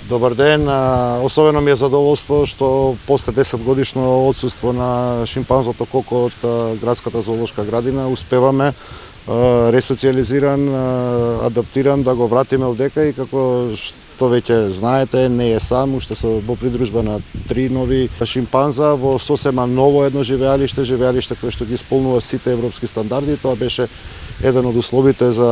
Добар ден, особено ми е задоволство што после 10 годишно отсуство на шимпанзото Коко од градската зоолошка градина успеваме ресоциализиран, адаптиран да го вратиме овдека и како што веќе знаете, не е сам, уште се во придружба на 3 нови шимпанза во сосема ново едно живеалиште кое што ги исполнува сите европски стандарди. Тоа беше еден од условите за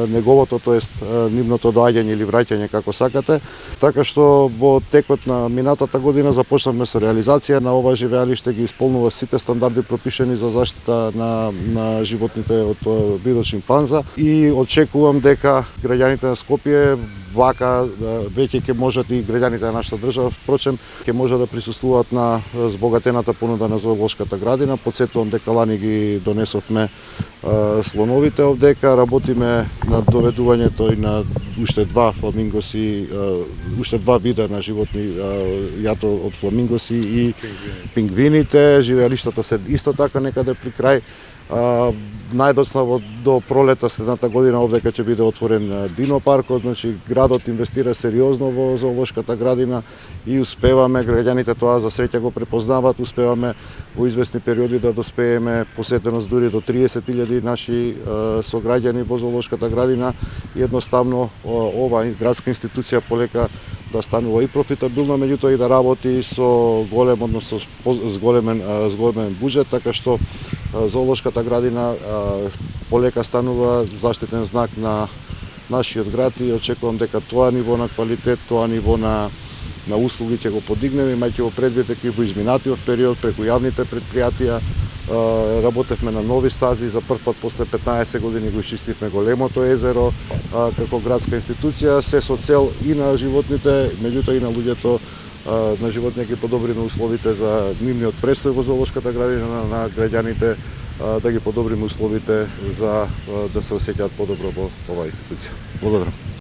неговото, тоест нивното доаѓање или враќање како сакате. Така што во текот на минатата година започнавме со реализација на ова живеалиште, ги исполнува сите стандарди пропишени за заштита на животните од видот шимпанза и очекувам дека граѓаните на Скопје вака веќе ќе можат и граѓаните на нашата држава, впрочем, ќе може да присуствуваат на збогатената понуда на зоолошката градина. Подсетувам дека лани ги донесовме слоновите овдека, работиме на доведувањето и на уште два фламингоси, уште два вида на животни, јато од фламингоси и пингвините. Живеалиштата се исто така некаде при крај. Најдоцна до пролета следната година овдека ќе биде отворен динопаркот, значи градот инвестира сериозно во зоолошката градина и успеваме, граѓаните тоа за среќа го препознаваат, успеваме во известни периоди да доспееме посетеност дури до 30.000 наши сограѓани во зоолошката градина и едноставно ова градска институција полека да станува и профитабилна, меѓутоа и да работи со голем, односно с големен буџет, така што зоолошката градина полека станува заштитен знак на нашиот град и очекувам дека тоа ниво на квалитет, тоа ниво на услуги ќе го подигнеме, имајќи во предвид дека и во изминатиот период преку јавните претпријатија работевме на нови стази, за прв пат после 15 години го исчистивме големото езеро како градска институција, се со цел и на животните, меѓутоа и на луѓето, на животните ги подобриме условите за нивниот престој во зоолошката градина, на граѓаните да ги подобриме условите за да се осеќаат подобро во оваа институција. Благодарам.